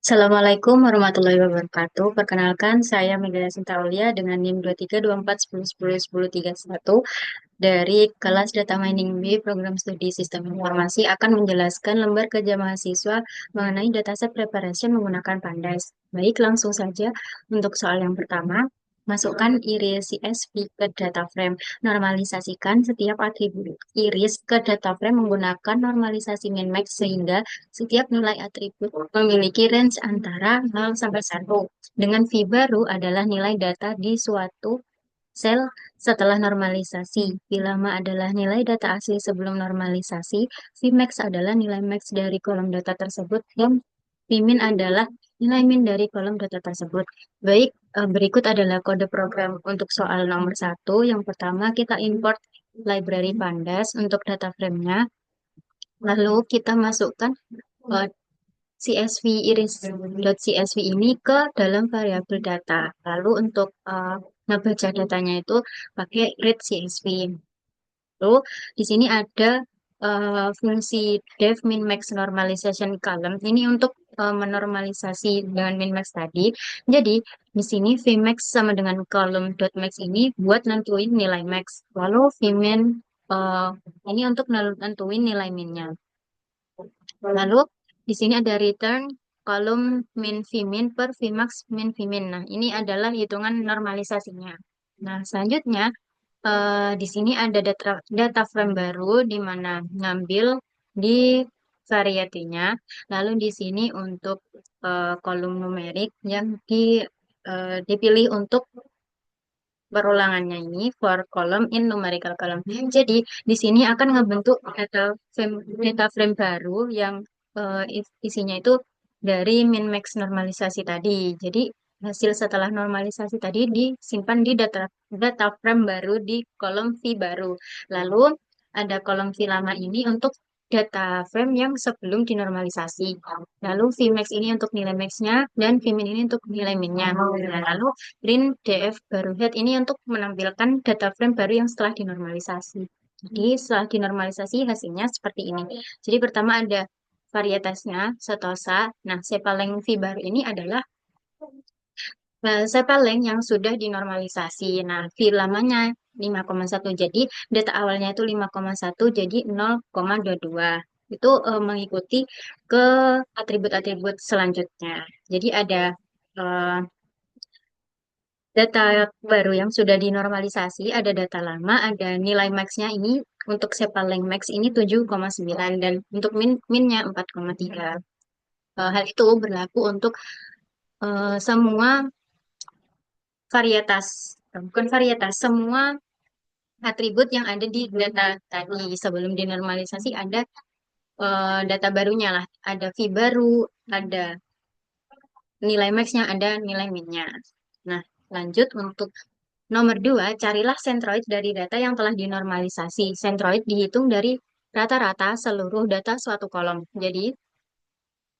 Assalamualaikum warahmatullahi wabarakatuh. Perkenalkan, saya Megawati Sinta Aulia dengan NIM 232410101031 dari kelas Data Mining B, Program Studi Sistem Informasi akan menjelaskan lembar kerja mahasiswa mengenai dataset preparation menggunakan Pandas. Baik, langsung saja untuk soal yang pertama. Masukkan iris CSV ke data frame. Normalisasikan setiap atribut iris ke data frame menggunakan normalisasi min-max sehingga setiap nilai atribut memiliki range antara 0 sampai 1. Dengan V baru adalah nilai data di suatu sel setelah normalisasi. V lama adalah nilai data asli sebelum normalisasi. V max adalah nilai max dari kolom data tersebut dan V min adalah nilai min dari kolom data tersebut. Baik, berikut adalah kode program untuk soal nomor satu. Yang pertama kita import library pandas untuk data frame-nya. Lalu kita masukkan eh, CSV iris.csv ini ke dalam variabel data. Lalu untuk ngebaca datanya itu pakai read CSV. Lalu di sini ada fungsi def min max normalization column. Ini untuk menormalisasi dengan min max tadi. Jadi di sini vmax sama dengan column dot max ini buat nentuin nilai max. Lalu vmin eh, ini untuk nentuin nilai minnya. Lalu di sini ada return kolom min vmin per vmax min vmin. Nah, ini adalah hitungan normalisasinya. Nah, selanjutnya di sini ada data frame baru di mana ngambil di varietinya. Lalu di sini untuk kolom numerik yang dipilih untuk perulangannya ini for column in numerical column. Jadi di sini akan ngebentuk data frame baru yang isinya itu dari min max normalisasi tadi. Jadi hasil setelah normalisasi tadi disimpan di data frame baru di kolom V baru. Lalu ada kolom V lama ini untuk data frame yang sebelum dinormalisasi. Lalu Vmax ini untuk nilai max-nya dan Vmin ini untuk nilai min-nya. Nah, lalu print df baru head ini untuk menampilkan data frame baru yang setelah dinormalisasi. Jadi setelah dinormalisasi hasilnya seperti ini. Jadi pertama ada varietasnya setosa. Nah, sepaleng V baru ini adalah sepaleng yang sudah dinormalisasi. Nah, V lamanya 5,1. Jadi data awalnya itu 5,1 jadi 0,22. Itu mengikuti ke atribut-atribut selanjutnya. Jadi ada eh, data baru yang sudah dinormalisasi, ada data lama, ada nilai max-nya ini untuk sepaleng max ini 7,9 dan untuk minnya 4,3. Hal itu berlaku untuk semua varietas, bukan varietas, semua atribut yang ada di data tadi sebelum dinormalisasi ada data barunya lah, ada V baru, ada nilai max-nya, ada nilai min-nya. Nah, lanjut untuk nomor dua, carilah sentroid dari data yang telah dinormalisasi. Sentroid dihitung dari rata-rata seluruh data suatu kolom. Jadi,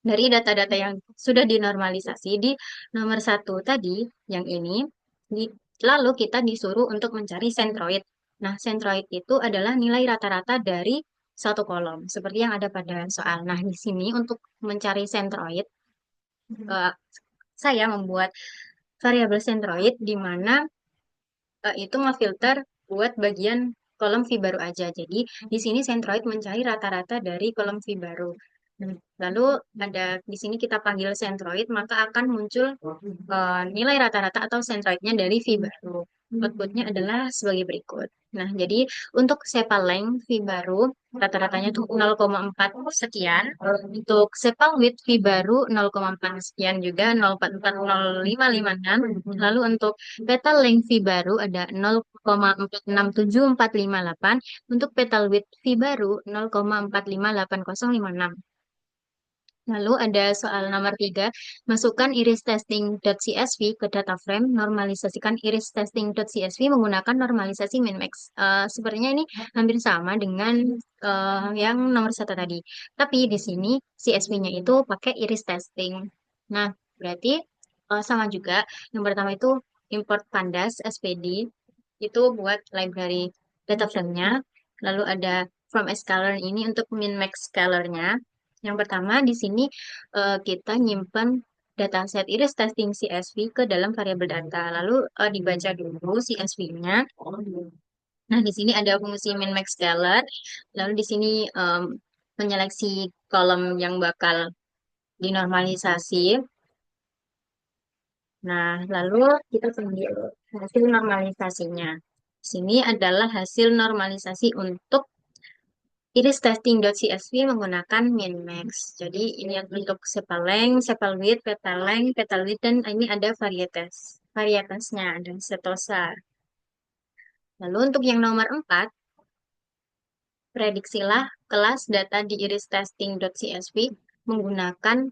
dari data-data yang sudah dinormalisasi di nomor satu tadi, yang ini, lalu kita disuruh untuk mencari sentroid. Nah, sentroid itu adalah nilai rata-rata dari satu kolom, seperti yang ada pada soal. Nah, di sini untuk mencari sentroid, eh, saya membuat variabel sentroid di mana itu ngefilter buat bagian kolom V baru aja. Jadi di sini Centroid mencari rata-rata dari kolom V baru. Lalu ada di sini kita panggil Centroid, maka akan muncul nilai rata-rata atau Centroidnya dari V baru. Outputnya adalah sebagai berikut. Nah, jadi untuk sepal length V baru rata-ratanya tuh 0,4 sekian. Untuk sepal width V baru 0,4 sekian juga 0,440556. Lalu untuk petal length V baru ada 0,467458. Untuk petal width V baru 0,458056. Lalu ada soal nomor 3, masukkan iris testing.csv ke data frame, normalisasikan iris testing.csv menggunakan normalisasi min-max. Sepertinya ini hampir sama dengan yang nomor satu tadi. Tapi di sini CSV-nya itu pakai iris testing. Nah, berarti sama juga. Yang pertama itu import pandas SPD, itu buat library data frame-nya. Lalu ada from scalar ini untuk min-max scalar-nya. Yang pertama di sini kita nyimpan dataset iris testing CSV ke dalam variabel data. Lalu dibaca dulu CSV-nya. Nah, di sini ada fungsi min max scalar. Lalu di sini menyeleksi kolom yang bakal dinormalisasi. Nah, lalu kita ambil hasil normalisasinya. Di sini adalah hasil normalisasi untuk iris testing.csv menggunakan min max. Jadi ini untuk sepal length, sepal width, petal length, petal width, dan ini ada varietas. Varietasnya ada setosa. Lalu untuk yang nomor 4, prediksilah kelas data di iris testing.csv menggunakan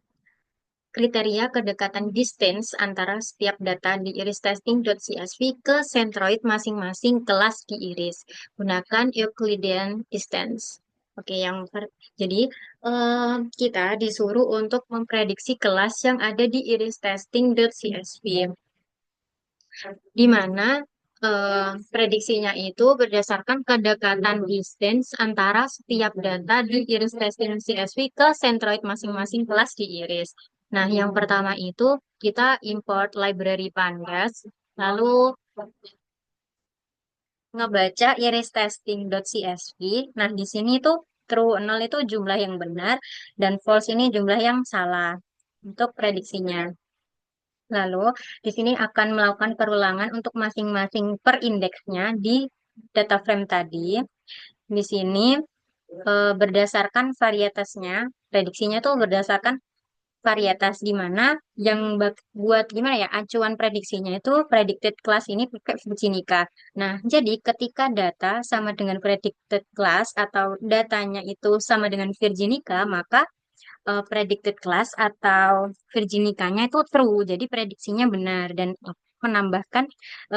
kriteria kedekatan distance antara setiap data di iris testing.csv ke centroid masing-masing kelas di iris. Gunakan Euclidean distance. Oke, jadi kita disuruh untuk memprediksi kelas yang ada di iris testing.csv, di mana prediksinya itu berdasarkan kedekatan distance antara setiap data di iris testing CSV ke centroid masing-masing kelas di iris. Nah, yang pertama itu kita import library pandas, lalu ngebaca iris testing.csv. Nah, di sini tuh true 0 itu jumlah yang benar dan false ini jumlah yang salah untuk prediksinya. Lalu, di sini akan melakukan perulangan untuk masing-masing per indeksnya di data frame tadi. Di sini berdasarkan varietasnya, prediksinya tuh berdasarkan varietas di mana yang buat gimana ya, acuan prediksinya itu predicted class ini pakai Virginica. Nah, jadi ketika data sama dengan predicted class atau datanya itu sama dengan Virginica, maka predicted class atau Virginica-nya itu true, jadi prediksinya benar dan menambahkan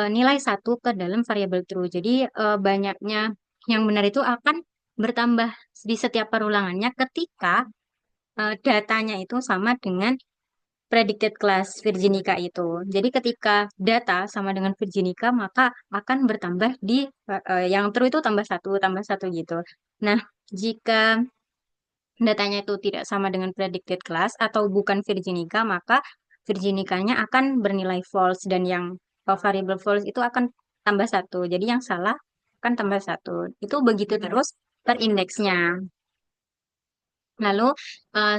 nilai satu ke dalam variabel true. Jadi banyaknya yang benar itu akan bertambah di setiap perulangannya ketika datanya itu sama dengan predicted class Virginica itu. Jadi ketika data sama dengan Virginica maka akan bertambah di yang true itu tambah satu gitu. Nah, jika datanya itu tidak sama dengan predicted class atau bukan Virginica, maka Virginica-nya akan bernilai false dan yang variable false itu akan tambah satu. Jadi yang salah akan tambah satu. Itu begitu terus per indeksnya. Lalu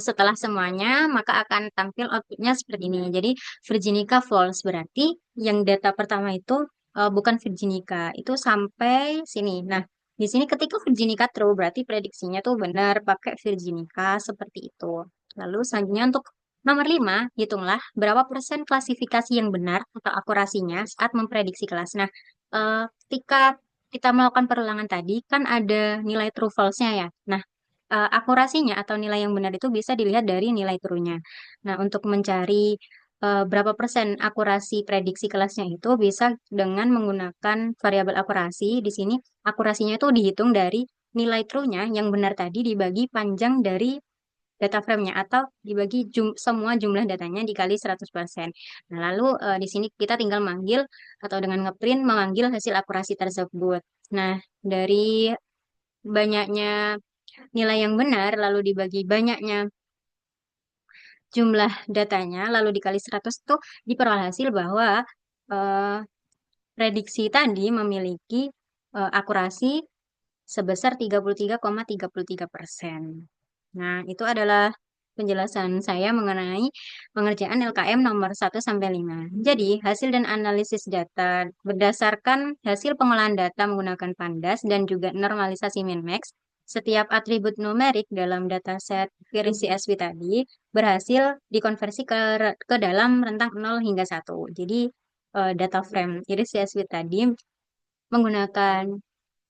setelah semuanya maka akan tampil outputnya seperti ini. Jadi Virginica false berarti yang data pertama itu bukan Virginica. Itu sampai sini. Nah, di sini ketika Virginica true berarti prediksinya tuh benar pakai Virginica seperti itu. Lalu selanjutnya untuk nomor 5, hitunglah berapa persen klasifikasi yang benar atau akurasinya saat memprediksi kelas. Nah, ketika kita melakukan perulangan tadi kan ada nilai true false-nya ya. Nah, akurasinya atau nilai yang benar itu bisa dilihat dari nilai true-nya. Nah, untuk mencari berapa persen akurasi prediksi kelasnya itu bisa dengan menggunakan variabel akurasi. Di sini akurasinya itu dihitung dari nilai true-nya yang benar tadi dibagi panjang dari data frame-nya atau dibagi semua jumlah datanya dikali 100%. Nah, lalu di sini kita tinggal manggil atau dengan ngeprint memanggil hasil akurasi tersebut. Nah, dari banyaknya nilai yang benar lalu dibagi banyaknya jumlah datanya lalu dikali 100 itu diperoleh hasil bahwa eh, prediksi tadi memiliki akurasi sebesar 33,33%. Nah, itu adalah penjelasan saya mengenai pengerjaan LKM nomor 1 sampai 5. Jadi, hasil dan analisis data berdasarkan hasil pengolahan data menggunakan pandas dan juga normalisasi min-max, setiap atribut numerik dalam dataset query CSV tadi berhasil dikonversi ke dalam rentang 0 hingga 1. Jadi, data frame iris CSV tadi menggunakan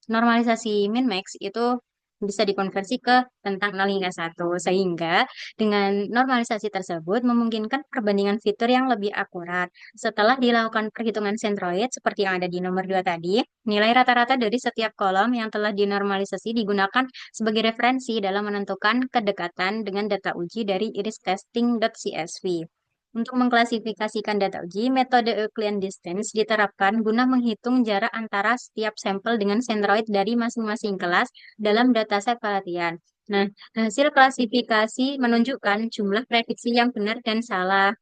normalisasi min-max itu bisa dikonversi ke rentang 0 hingga 1. Sehingga dengan normalisasi tersebut memungkinkan perbandingan fitur yang lebih akurat. Setelah dilakukan perhitungan sentroid seperti yang ada di nomor 2 tadi, nilai rata-rata dari setiap kolom yang telah dinormalisasi digunakan sebagai referensi dalam menentukan kedekatan dengan data uji dari iris testing.csv. Untuk mengklasifikasikan data uji, metode Euclidean distance diterapkan guna menghitung jarak antara setiap sampel dengan sentroid dari masing-masing kelas dalam dataset pelatihan. Nah, hasil klasifikasi menunjukkan jumlah prediksi yang benar dan salah.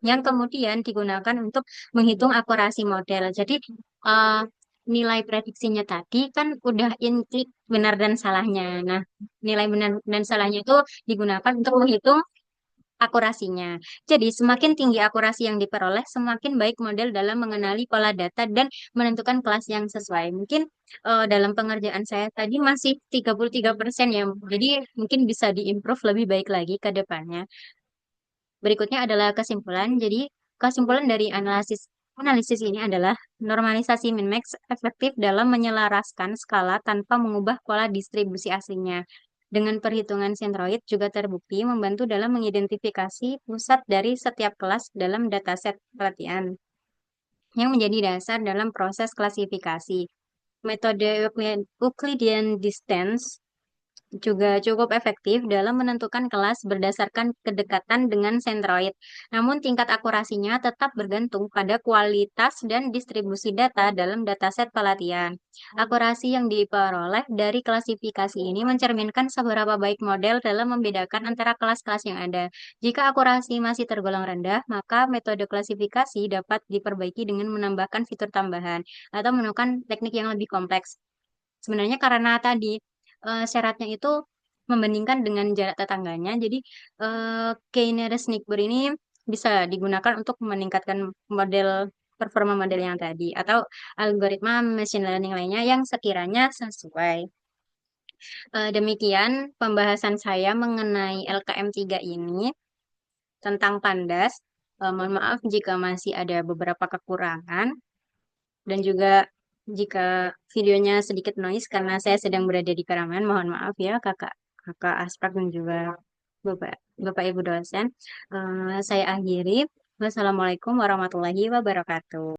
yang kemudian digunakan untuk menghitung akurasi model. Jadi eh, nilai prediksinya tadi kan udah include benar dan salahnya. Nah, nilai benar dan salahnya itu digunakan untuk menghitung akurasinya. Jadi, semakin tinggi akurasi yang diperoleh, semakin baik model dalam mengenali pola data dan menentukan kelas yang sesuai. Mungkin dalam pengerjaan saya tadi masih 33% ya. Jadi, mungkin bisa diimprove lebih baik lagi ke depannya. Berikutnya adalah kesimpulan. Jadi, kesimpulan dari analisis analisis ini adalah normalisasi min-max efektif dalam menyelaraskan skala tanpa mengubah pola distribusi aslinya. Dengan perhitungan sentroid juga terbukti membantu dalam mengidentifikasi pusat dari setiap kelas dalam dataset pelatihan yang menjadi dasar dalam proses klasifikasi. Metode Euclidean distance juga cukup efektif dalam menentukan kelas berdasarkan kedekatan dengan sentroid. Namun tingkat akurasinya tetap bergantung pada kualitas dan distribusi data dalam dataset pelatihan. Akurasi yang diperoleh dari klasifikasi ini mencerminkan seberapa baik model dalam membedakan antara kelas-kelas yang ada. Jika akurasi masih tergolong rendah, maka metode klasifikasi dapat diperbaiki dengan menambahkan fitur tambahan atau menggunakan teknik yang lebih kompleks. Sebenarnya karena tadi syaratnya itu membandingkan dengan jarak tetangganya, jadi K-nearest-neighbor ini bisa digunakan untuk meningkatkan model performa model yang tadi atau algoritma machine learning lainnya yang sekiranya sesuai. Demikian pembahasan saya mengenai LKM 3 ini tentang Pandas. Mohon maaf jika masih ada beberapa kekurangan. Dan juga jika videonya sedikit noise karena saya sedang berada di keramaian, mohon maaf ya kakak Asprak dan juga bapak bapak ibu dosen. Saya akhiri. Wassalamualaikum warahmatullahi wabarakatuh.